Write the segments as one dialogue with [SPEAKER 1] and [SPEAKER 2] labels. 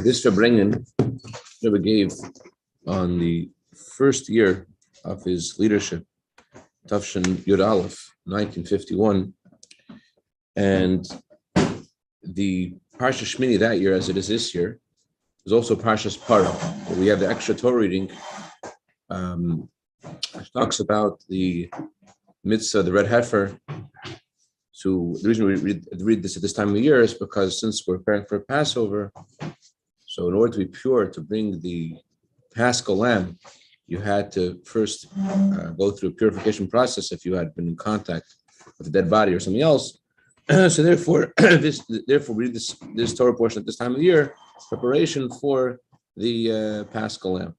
[SPEAKER 1] This Farbrengen Rebbe gave on the first year of his leadership, Tafshin Yud Aleph, 1951, and the Parsha Shemini that year, as it is this year, was also Parshas Parah. We have the extra Torah reading, which talks about the mitzvah, the red heifer. So the reason we read this at this time of the year is because since we're preparing for Passover, so in order to be pure, to bring the Paschal lamb, you had to first go through a purification process if you had been in contact with a dead body or something else. So therefore, we read this Torah portion at this time of the year, preparation for the Paschal lamb.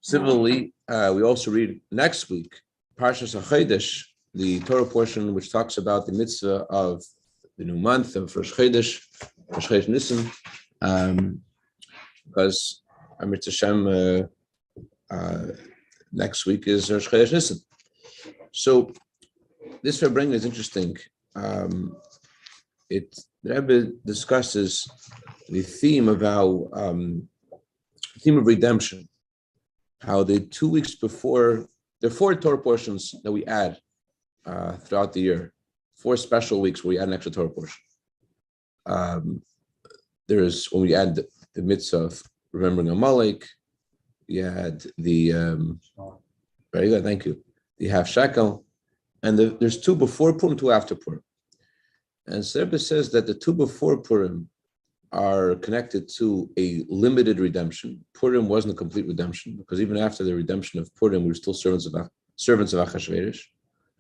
[SPEAKER 1] Similarly, we also read next week Parshas HaChodesh, the Torah portion which talks about the mitzvah of the new month of Rosh Chodesh Nisan, because Amrit Hashem next week is Rosh Chodesh Nisan. So this Farbrengen is interesting. The Rebbe discusses the theme of theme of redemption. How the 2 weeks before, there are 4 Torah portions that we add throughout the year, 4 special weeks where we add an extra Torah portion. There's when we add the mitzvah of remembering Amalek, you add the very good, thank you, the half shekel, and there's 2 before Purim, 2 after Purim. And Rebbe says that the 2 before Purim are connected to a limited redemption. Purim wasn't a complete redemption because even after the redemption of Purim, we were still servants of Achashverosh.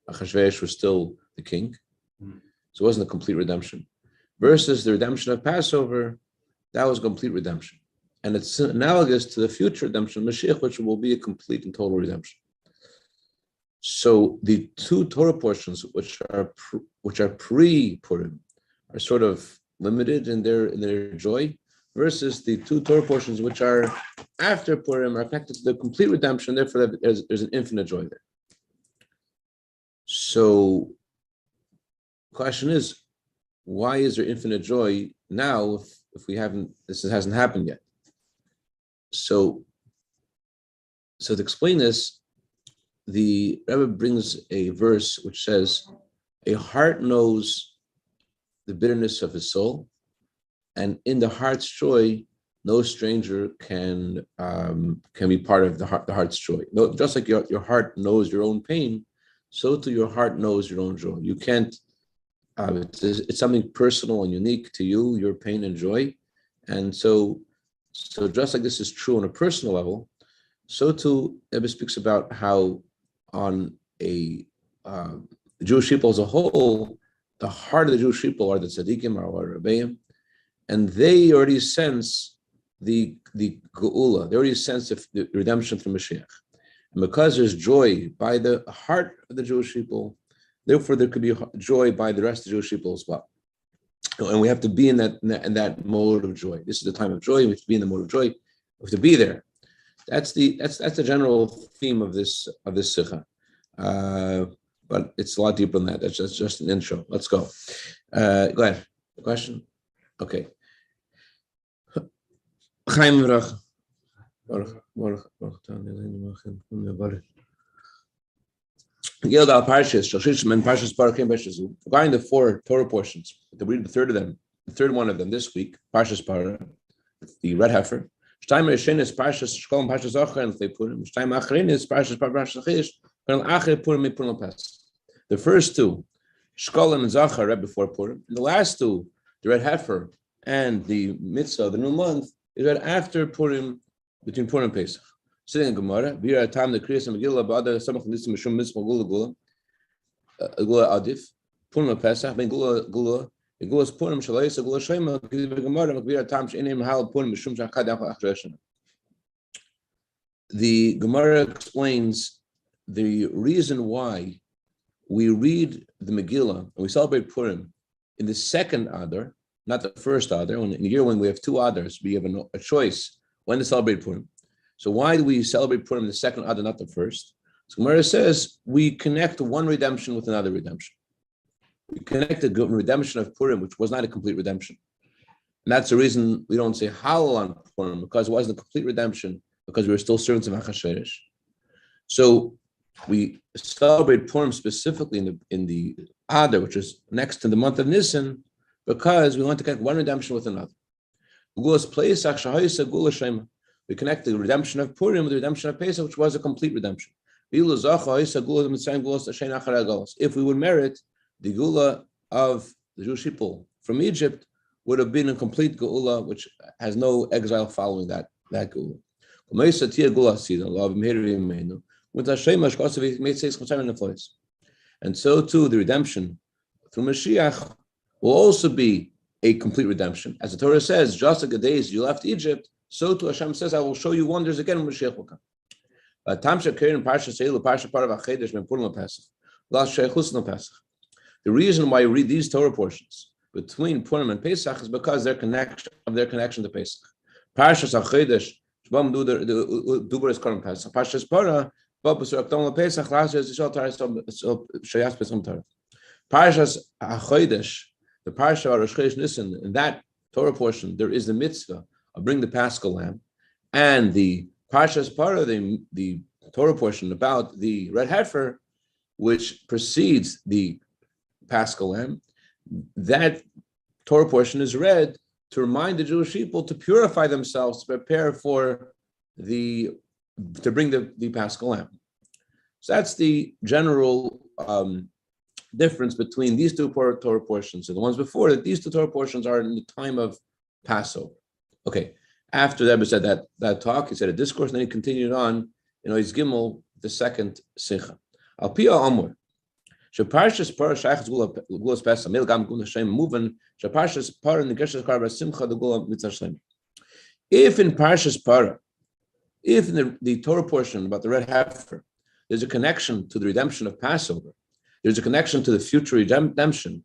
[SPEAKER 1] Achashverosh was still the king, so it wasn't a complete redemption. Versus the redemption of Passover, that was a complete redemption, and it's analogous to the future redemption of Mashiach, which will be a complete and total redemption. So the 2 Torah portions, which are pre-Purim, are sort of limited in their joy, versus the 2 Torah portions which are after Purim are connected to the complete redemption. Therefore, there's an infinite joy there. So, the question is, why is there infinite joy now if this hasn't happened yet? So to explain this, the Rebbe brings a verse which says, "A heart knows the bitterness of his soul, and in the heart's joy, no stranger can be part of the heart's joy." No, just like your heart knows your own pain, so too your heart knows your own joy. You can't. It's something personal and unique to you, your pain and joy, and so just like this is true on a personal level, so too Rebbe speaks about how on a Jewish people as a whole, the heart of the Jewish people are the tzaddikim, or Rebbeim, and they already sense the geula. They already sense the redemption through Mashiach. And because there's joy by the heart of the Jewish people, therefore there could be joy by the rest of the Jewish people as well. And we have to be in that mode of joy. This is the time of joy. We have to be in the mode of joy. We have to be there. That's the general theme of this sikha. But it's a lot deeper than that. That's just an intro. Let's go. Go ahead. The question? Okay. Chaim Vrach. Regarding the 4 Torah portions, to read the third one of them this week, Parshas Parah, the red heifer. The first 2, Shkolim and Zachar, read before Purim, and the last 2, the red heifer and the mitzvah, the new month, is read after Purim, between Purim and Pesach. Sitting in Gemara, we are at time the Kriyas and Megillah, Ba'ada, Samach Nisim, Mishum, Mitzvah, Gula, Adif, Purim and Pesach, Ben Gula, Gula's Purim, Shalayis, Gula Shema, Gemara, we are at time, She'inim, Hal, Purim, Mishum, Shachad, Achashverosh. The Gemara explains the reason why we read the Megillah and we celebrate Purim in the second Adar, not the first Adar. In a year when we have 2 Adars, we have a choice when to celebrate Purim. So why do we celebrate Purim in the second Adar, not the first? So Gemara says we connect one redemption with another redemption. We connect the redemption of Purim, which was not a complete redemption. And that's the reason we don't say Hallel on Purim, because it wasn't a complete redemption, because we were still servants of Achashverosh. So we celebrate Purim specifically in the Adar, which is next to the month of Nisan, because we want to connect one redemption with another. We connect the redemption of Purim with the redemption of Pesach, which was a complete redemption. If we would merit the Gula of the Jewish people from Egypt, would have been a complete Geula, which has no exile following that Geula. And so too, the redemption through Mashiach will also be a complete redemption. As the Torah says, just like the days you left Egypt, so too Hashem says, I will show you wonders again when Mashiach will come. The reason why you read these Torah portions between Purim and Pesach is because their connection to Pesach. Parshas HaChodesh, Duber is Koram Pesach. Parshas Parah, Babus Rakdom Pesach, last year is Shayas Pesach Torah. Parshas HaChodesh, the Parsha of Rosh Chodesh Nisan, in that Torah portion, there is the mitzvah of bring the Paschal lamb, and the Parshas Parah, the Torah portion about the red heifer, which precedes the Paschal lamb. That Torah portion is read to remind the Jewish people to purify themselves, to prepare to bring the Paschal lamb. So that's the general difference between these two Torah portions and the ones before that. These two Torah portions are in the time of Passover. Okay, after the Rebbe said that talk, he said a discourse, and then he continued on in Oiz Gimel, the second Sicha. Al Pia Amor. Parshas Parah shayachas gulas Pesach mil gam gula shem moving. Parshas Parah negeshas karba simcha the gula mitzvah shlem. If in Parshas Parah, if in the Torah portion about the red heifer, there's a connection to the redemption of Passover, there's a connection to the future redemption.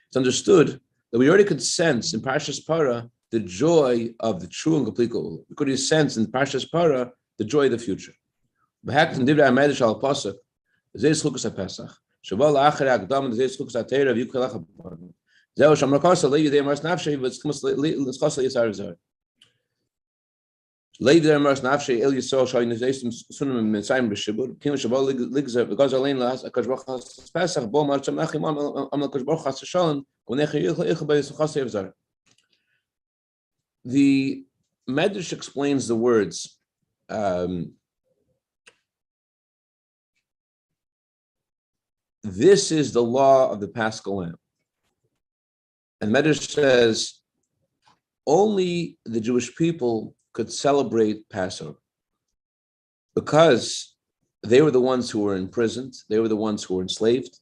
[SPEAKER 1] It's understood that we already could sense in Parshas Parah the joy of the true and complete Geula. We could sense in Parshas Parah the joy of the future. Behakt in Divrei HaMedrash al Pasuk, Zeh Schlukas HaPesach. Shaval Achar Agdam Zeh Schlukas HaTeira V'Yukelach HaPesach. Zeh Shamrakasa Levi Dei Mars Nafshei V'Tzchumas L'Schasa Yisar Zar. Levi Dei Mars Nafshei El Yisrael Shai Nizeisim Sunim Mitzayim B'Shibur. Kim Shaval Ligzer V'Gaz Alein Lahas Akash Baruch Has Pesach Bo Mar Tzamachim Am Akash Baruch Has Shalom Konecha Yichel B'Yis Schasa Yisar. The Medrash explains the words. This is the law of the Paschal lamb. And Medrash says only the Jewish people could celebrate Passover because they were the ones who were imprisoned, they were the ones who were enslaved.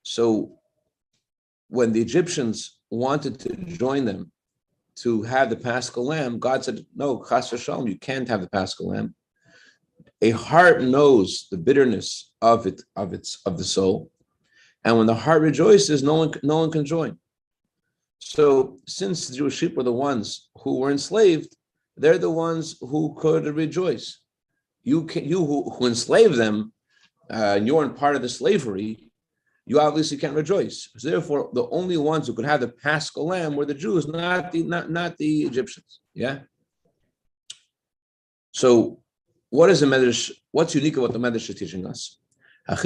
[SPEAKER 1] So when the Egyptians wanted to join them to have the Paschal lamb, God said, no, chas v'shalom, you can't have the Paschal lamb. A heart knows the bitterness of the soul, and when the heart rejoices, no one can join. So, since the Jewish people were the ones who were enslaved, they're the ones who could rejoice. You who enslaved them, and you weren't part of the slavery, you obviously can't rejoice. So therefore, the only ones who could have the Paschal lamb were the Jews, not the Egyptians. Yeah. So, what is the Medrash? What's unique about the Medrash is teaching us? What's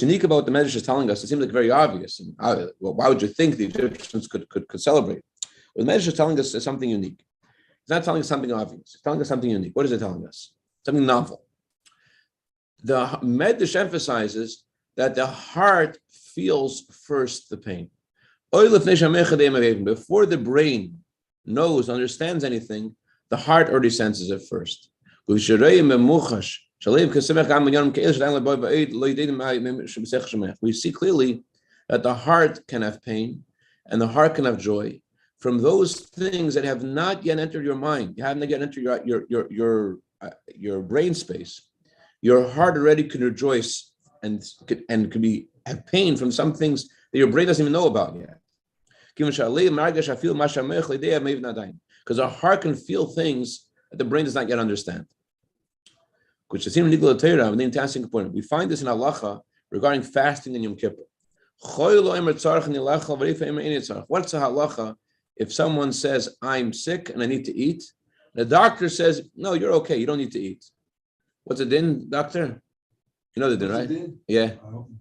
[SPEAKER 1] unique about what the Medrash is telling us? It seems like very obvious. And why would you think the Egyptians could celebrate? What the Medrash is telling us is something unique. It's not telling us something obvious. It's telling us something unique. What is it telling us? Something novel. The Medrash emphasizes that the heart feels first the pain. Before the brain knows, understands anything, the heart already senses it first. We see clearly that the heart can have pain and the heart can have joy from those things that have not yet entered your mind. You haven't yet entered your brain space. Your heart already can rejoice and can have pain from some things that your brain doesn't even know about yet. Because our heart can feel things that the brain does not yet understand. We find this in halacha regarding fasting and Yom Kippur. What's the halacha if someone says, I'm sick and I need to eat? The doctor says, no, you're okay, you don't need to eat. What's it din, doctor? You know the din, right? Yeah.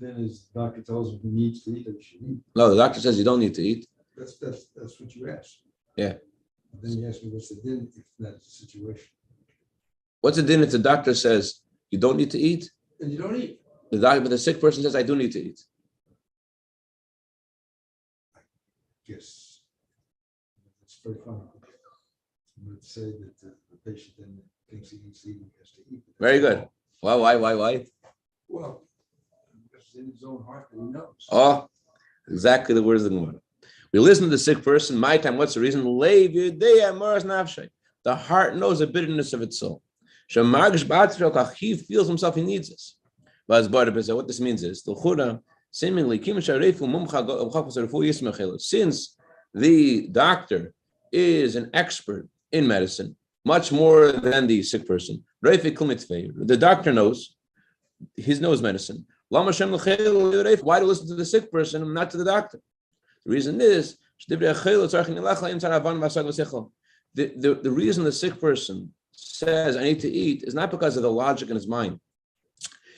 [SPEAKER 2] Then his doctor tells him he needs to eat or should eat.
[SPEAKER 1] No, the doctor says you don't need to eat.
[SPEAKER 2] That's what you asked.
[SPEAKER 1] Yeah.
[SPEAKER 2] And then you ask me what's the din if that's the situation.
[SPEAKER 1] What's the din if the doctor says you don't need to eat?
[SPEAKER 2] And you don't eat.
[SPEAKER 1] The doctor, but the sick person says, I do need to eat.
[SPEAKER 2] Yes. It's very funny. I'm going to say that the patient then thinks he needs to eat, he has to eat.
[SPEAKER 1] Very good. Well, why?
[SPEAKER 2] Well, because it's in his own heart that he knows.
[SPEAKER 1] Oh, exactly the words of the Gemara. We listen to the sick person. My time, what's the reason? The heart knows the bitterness of its soul. He feels himself, he needs this. What this means is, seemingly, since the doctor is an expert in medicine, much more than the sick person, the doctor knows, he knows medicine. Why to listen to the sick person and not to the doctor? The reason is, the reason the sick person says, I need to eat, is not because of the logic in his mind.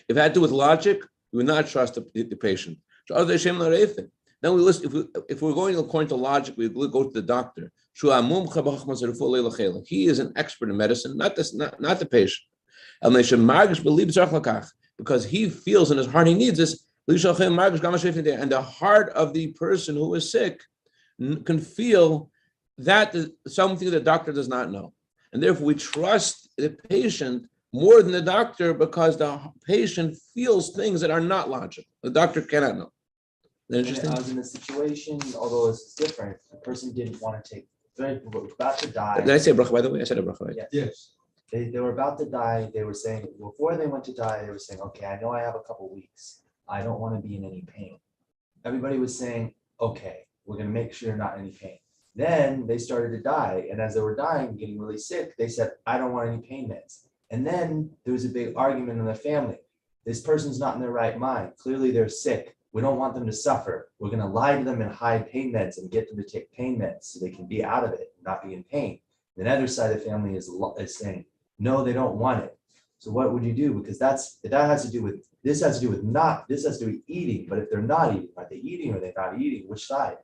[SPEAKER 1] If it had to do with logic, we would not trust the patient. Then we listen, if we're going according to logic, we go to the doctor. He is an expert in medicine, not the patient. Because he feels in his heart he needs this. And the heart of the person who is sick can feel that something the doctor does not know. And therefore we trust the patient more than the doctor because the patient feels things that are not logical. The doctor cannot know. Interesting.
[SPEAKER 3] I was in a situation, although this is different, the person didn't want to take, they were about to die.
[SPEAKER 1] Did I say bracha, by the way? I said a bracha, right?
[SPEAKER 2] Yes.
[SPEAKER 3] They were about to die. They were saying, before they went to die, they were saying, okay, I know I have a couple weeks. I don't want to be in any pain. Everybody was saying, okay, we're going to make sure you're not in any pain. Then they started to die. And as they were dying, getting really sick, they said, I don't want any pain meds. And then there was a big argument in the family. This person's not in their right mind. Clearly they're sick. We don't want them to suffer. We're going to lie to them and hide pain meds and get them to take pain meds so they can be out of it, not be in pain. The other side of the family is saying, no, they don't want it. So what would you do? Because that has to do with eating. But if they're not eating, are they eating or are they not eating? Which side?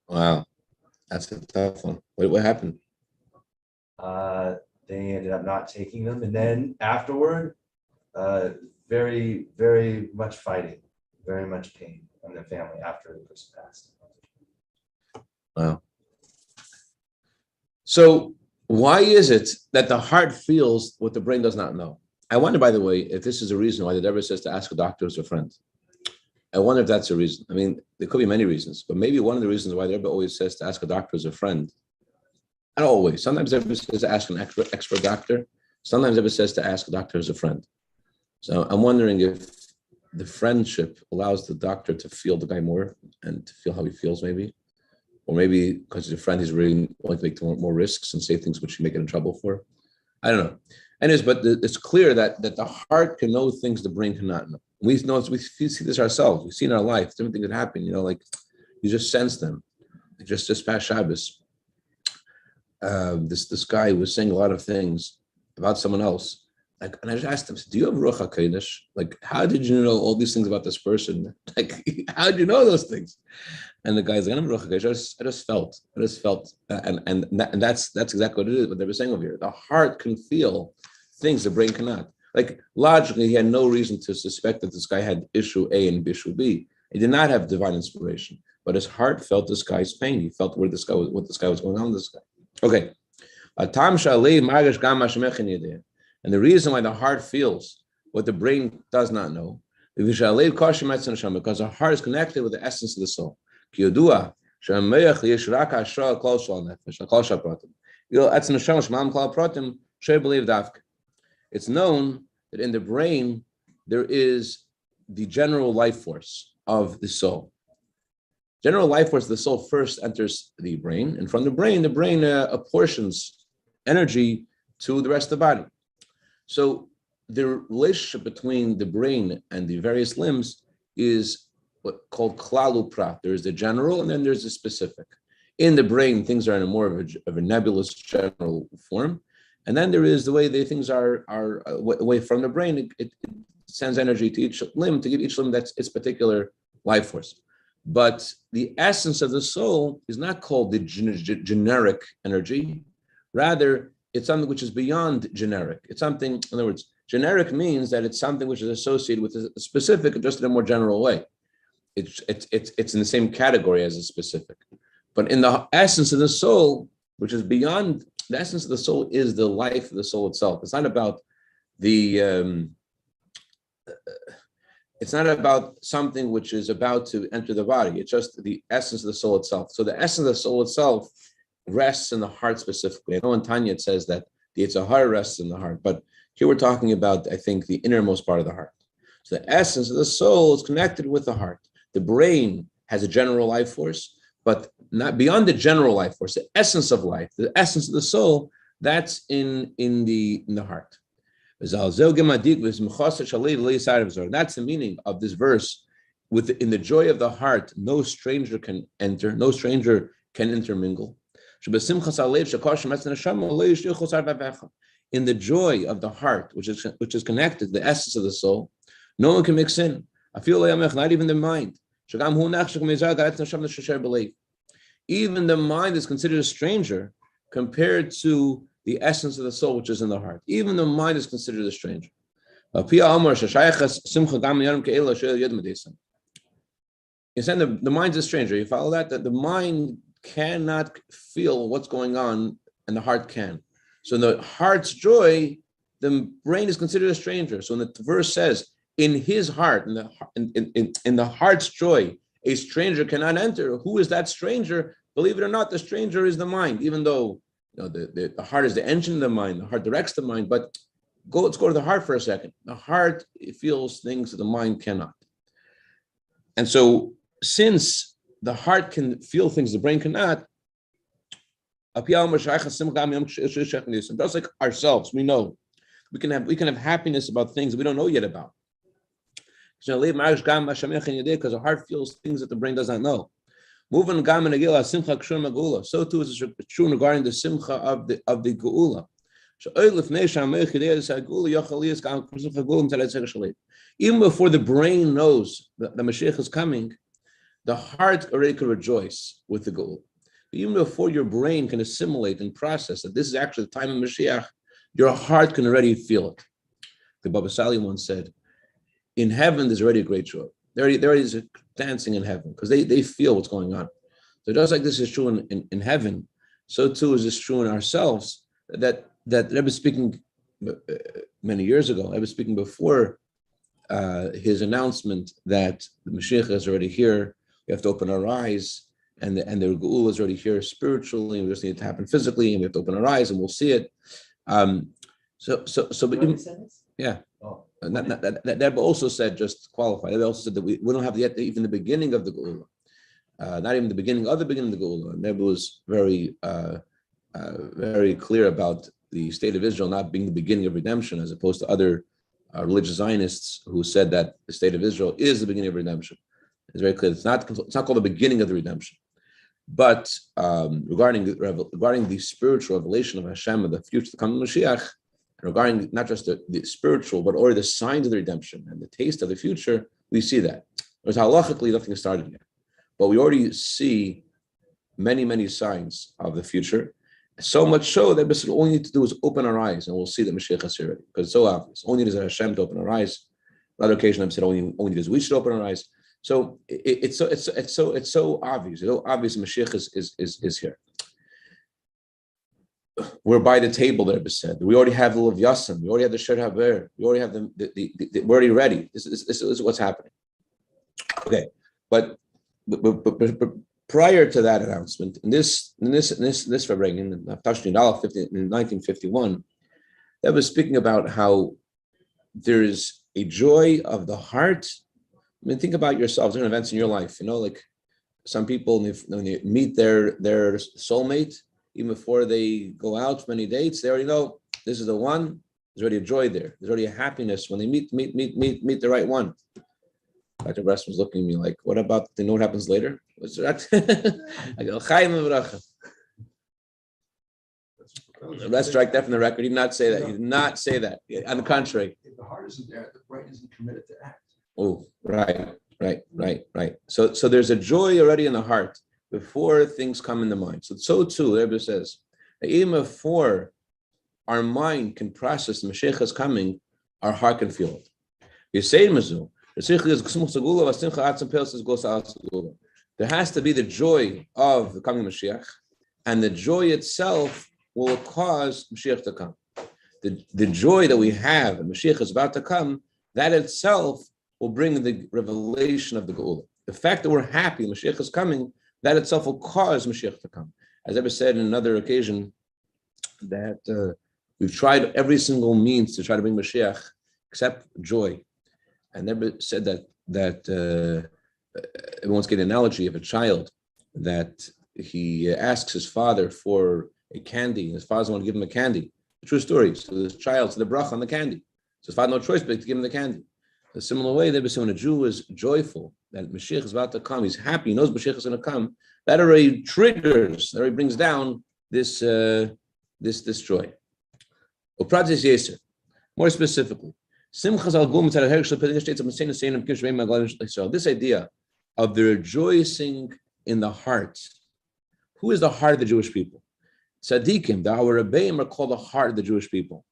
[SPEAKER 1] Wow, that's a tough one. What happened?
[SPEAKER 3] They ended up not taking them, and then afterward, very, very much fighting, very much pain in the family after the person passed.
[SPEAKER 1] Wow. So why is it that the heart feels what the brain does not know? I wonder, by the way, if this is a reason why the Rebbe says to ask a doctor as a friend. I wonder if that's a reason. I mean, there could be many reasons, but maybe one of the reasons why the Rebbe always says to ask a doctor as a friend. Not always. Sometimes the Rebbe says to ask an expert doctor. Sometimes the Rebbe says to ask a doctor as a friend. So I'm wondering if the friendship allows the doctor to feel the guy more and to feel how he feels, maybe. Or maybe because he's a friend, he's really willing to make more risks and say things which he may get in trouble for. I don't know. Anyways, but it's clear that the heart can know things the brain cannot know. We see this ourselves. We see in our life different things that happen. Like you just sense them. Like just this past Shabbos, this guy was saying a lot of things about someone else. Like, and I just asked him, "Do you have Ruach HaKodesh? Like, how did you know all these things about this person? Like, how did you know those things?" And the guy's like, "I'm Ruach HaKodesh. I just felt, and that's exactly what it is. What they were saying over here. The heart can feel things the brain cannot. Like logically, he had no reason to suspect that this guy had issue A and issue B. He did not have divine inspiration, but his heart felt this guy's pain. He felt what this guy was going on with this guy. Okay, and the reason why the heart feels what the brain does not know, because the heart is connected with the essence of the soul. It's known that in the brain there is the general life force of the soul. General life force of the soul first enters the brain, and from the brain apportions energy to the rest of the body. So the relationship between the brain and the various limbs is what called klalu prat. There's the general, and then there's the specific. In the brain, things are in a more of a nebulous general form, and then there is the way things are away from the brain. It sends energy to each limb to give each limb that's its particular life force. But the essence of the soul is not called the generic energy. Rather, it's something which is beyond generic. It's something, in other words, generic means that it's something which is associated with a specific, just in a more general way. It's in the same category as a specific. But in the essence of the soul, which is beyond, the essence of the soul is the life of the soul itself. It's not about it's not about something which is about to enter the body. It's just the essence of the soul itself. So the essence of the soul itself rests in the heart specifically. I know in Tanya it says that the Yitzhahara rests in the heart, but here we're talking about, I think, the innermost part of the heart. So the essence of the soul is connected with the heart. The brain has a general life force, but not beyond the general life force. The essence of life, the essence of the soul, that's in the heart. That's the meaning of this verse. In the joy of the heart, no stranger can enter, no stranger can intermingle. In the joy of the heart, which is connected, the essence of the soul, no one can mix in. Not even the mind. Even the mind is considered a stranger compared to the essence of the soul, which is in the heart. Even the mind is considered a stranger. You're saying the mind's a stranger. You follow that? That the mind cannot feel what's going on, and the heart can. So in the heart's joy, the brain is considered a stranger. So when the verse says, in his heart, in the heart's joy, a stranger cannot enter. Who is that stranger? Believe it or not, the stranger is the mind, even though the heart is the engine of the mind, the heart directs the mind, but let's go to the heart for a second. The heart feels things that the mind cannot. And so since the heart can feel things the brain cannot, just like ourselves, we know we can have happiness about things that we don't know yet about. Because the heart feels things that the brain does not know. So too is it true regarding the simcha of the geula. Even before the brain knows that the Mashiach is coming, the heart already could rejoice with the geula. Even before your brain can assimilate and process that this is actually the time of Mashiach, your heart can already feel it. The Baba Sali once said, in heaven, there's already a great joy. There already is dancing in heaven because they feel what's going on. So just like this is true in heaven, so too is this true in ourselves. That Rebbe was speaking many years ago. I was speaking before his announcement that the Mashiach is already here. We have to open our eyes, and the Geula is already here spiritually. We just need it to happen physically, and we have to open our eyes, and we'll see it. But yeah.
[SPEAKER 3] Oh.
[SPEAKER 1] That also said, just to qualify, they also said that we don't have yet even the beginning of the Geula, not even the beginning of the Geula. And Rebbe was very clear about the state of Israel not being the beginning of redemption, as opposed to other religious Zionists who said that the state of Israel is the beginning of redemption. It's very clear. It's not called the beginning of the redemption. But regarding the spiritual revelation of Hashem of the future to come to Mashiach, regarding not just the spiritual, but or the signs of the redemption and the taste of the future, we see that. Whereas halachically, nothing is started yet. But we already see many, many signs of the future. So much so that all we need to do is open our eyes and we'll see that Mashiach is here already. Because it's so obvious. Only need is Hashem to open our eyes. Another occasion I've said only need is we should open our eyes. So it's so obvious. It's so obvious Mashiach is here. We're by the table, there was said. We already have the Lev Yasim. We already have the Sher Haver. We already have we're already ready. This is what's happening. Okay, but prior to that announcement, in this Farbrengen, in 1951, that was speaking about how there is a joy of the heart. I mean, think about yourselves, different events in your life. Like some people, when they meet their soulmate, even before they go out for many dates, they already know this is the one. There's already a joy there. There's already a happiness when they meet the right one. Dr. Bress was looking at me like, what about, you know what happens later? What's that? I go, Chaim V'Bracha. Let's strike that from the record. He did not say that. He did not say that. On the contrary.
[SPEAKER 2] If the heart isn't there, the brain isn't committed to act.
[SPEAKER 1] Oh, right. So there's a joy already in the heart before things come in the mind. So too, the Rebbe says, even before our mind can process the Mashiach is coming, our heart can feel it. You say Mazu, there has to be the joy of the coming Mashiach, and the joy itself will cause Mashiach to come. The joy that we have, and Mashiach is about to come, that itself will bring the revelation of the Geula. The fact that we're happy Mashiach is coming, that itself will cause Mashiach to come. As I said in another occasion, that we've tried every single means to try to bring Mashiach except joy. I never said that everyone's getting an analogy of a child that he asks his father for a candy. His father doesn't want to give him a candy. A true story. So this child, so the bracha on the candy. So his father no choice but to give him the candy. A similar way, they say when a Jew is joyful that Mashiach is about to come, he's happy, he knows Mashiach is going to come. That already triggers, that already brings down this joy. More specifically, this idea of the rejoicing in the heart. Who is the heart of the Jewish people? Tzaddikim, our Rebbeim are called the heart of the Jewish people.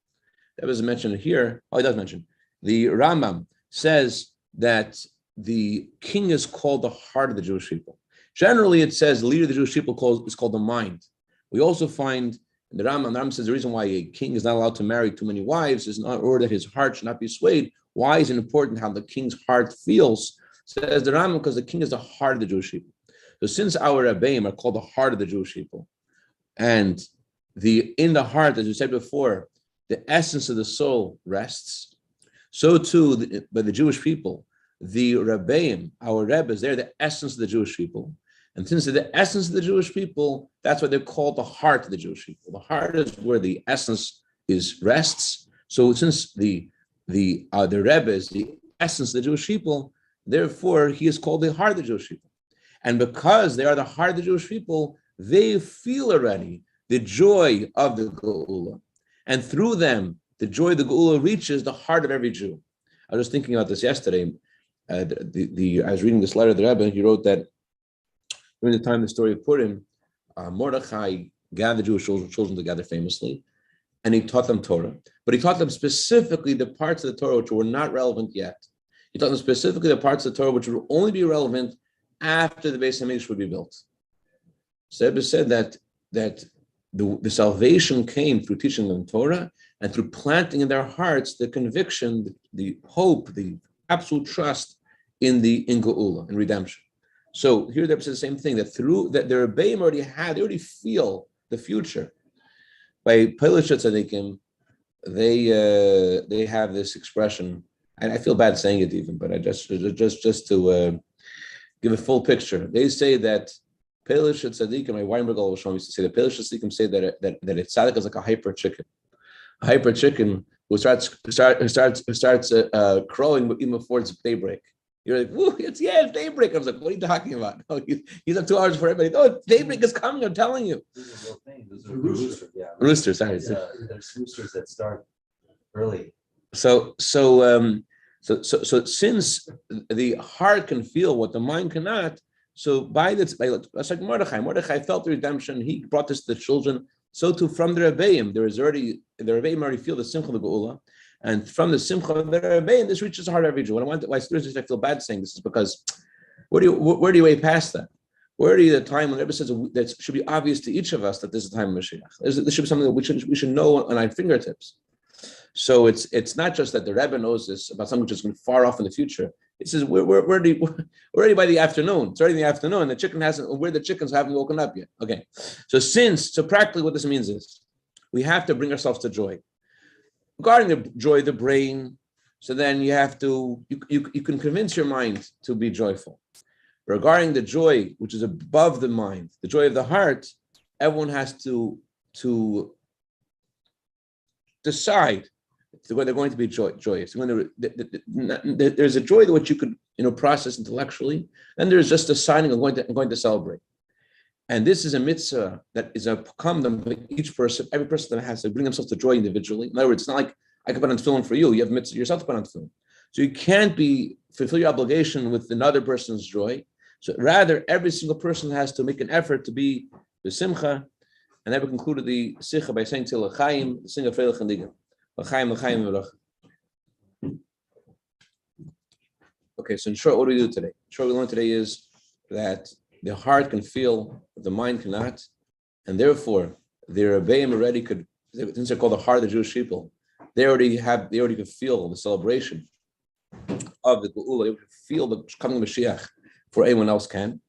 [SPEAKER 1] That was mentioned here. Oh, he does mention. The Rambam says that the king is called the heart of the Jewish people. Generally, it says the leader of the Jewish people is called the mind. We also find in the Rambam says the reason why a king is not allowed to marry too many wives is not in order that his heart should not be swayed. Why is it important how the king's heart feels? Says the Rambam because the king is the heart of the Jewish people. So since our Rebbeim are called the heart of the Jewish people, and in the heart, as you said before, the essence of the soul rests, so too by the Jewish people, the Rebbeim, our Rebbes, they're the essence of the Jewish people. And since they're the essence of the Jewish people, that's why they're called the heart of the Jewish people. The heart is where the essence rests. So since the Rebbe is the essence of the Jewish people, therefore he is called the heart of the Jewish people. And because they are the heart of the Jewish people, they feel already the joy of the Geula. And through them, the joy of the Geula reaches the heart of every Jew. I was thinking about this yesterday. I was reading this letter of the Rebbe. He wrote that during the time of the story of Purim, Mordechai gathered Jewish children together famously, and he taught them Torah. But he taught them specifically the parts of the Torah which were not relevant yet. He taught them specifically the parts of the Torah which would only be relevant after the Beis Hamikdash would be built. Rebbe said that the salvation came through teaching them Torah and through planting in their hearts the conviction, the hope, the absolute trust in Geula, in redemption. So here Rebbe says the same thing, that through that the Rebbeim they already feel the future. By Pelishah Tzadikim, they have this expression, and I feel bad saying it even, but I just to give a full picture. They say that Pelishah Tzadikim, my Weinberg Shalom used to say that Pelishah Tzadikim say that a tzaddik is like a hyper chicken. A hyper chicken who starts crowing even before it's daybreak. You're like, woo, it's daybreak. I was like, what are you talking about? Oh, he's up 2 hours before everybody. Oh, daybreak is coming, I'm telling you.
[SPEAKER 3] These are real things. Those are roosters. Yeah.
[SPEAKER 1] Roosters, sorry.
[SPEAKER 3] There's roosters that start early.
[SPEAKER 1] So since the heart can feel what the mind cannot, so that's like Mordechai. Mordechai felt the redemption. He brought this to the children. So too from the Rebbeim, the Rebbeim already feel the simcha of the Geula. And from the simcha of the Rebbeim, this reaches the heart of every Jew. And why students I feel bad saying this is because where do you way past that? Where do you the time when Rebbe says that should be obvious to each of us that this is the time of Mashiach? This should be something that we should know on our fingertips. So it's not just that the Rebbe knows this about something which is going far off in the future. It says we're already by the afternoon. It's already in the afternoon. The chickens haven't woken up yet. Okay, so practically what this means is we have to bring ourselves to joy. Regarding the joy of the brain, so then you have to you can convince your mind to be joyful. Regarding the joy which is above the mind, the joy of the heart, everyone has to decide they're going to be joyous. There's a joy that which you could process intellectually, and there's just a signing I'm going to celebrate. And this is a mitzvah that is a common by each person. Every person that has to bring themselves to joy individually. In other words, it's not like I can put on tefillin for you. You have mitzvah yourself to put on tefillin. So you can't fulfill your obligation with another person's joy. So rather, every single person has to make an effort to be the simcha. And that we concluded the sikha by saying to l'chaim, the sing of freilich and digam. L'chaim, l'chaim, v'rach. Okay, so in short, what do we do today? In short, what we learned today is that the heart can feel, but the mind cannot, and therefore the Rebbeim already could. Since they're called the heart of the Jewish people, they already could feel the celebration of the Geula. They could feel the coming of Mashiach before anyone else can,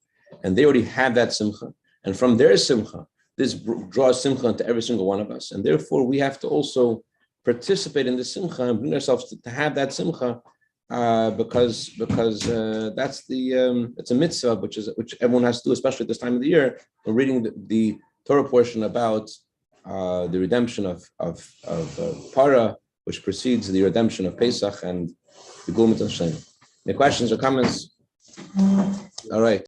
[SPEAKER 1] and they already have that simcha. And from their simcha, this draws simcha into every single one of us, and therefore we have to also participate in the simcha and bring ourselves to have that simcha. Because that's it's a mitzvah which everyone has to do, especially at this time of the year. We're reading the Torah portion about the redemption of Para, which precedes the redemption of Pesach and the Gulmit Hashem. Any questions or comments? All right.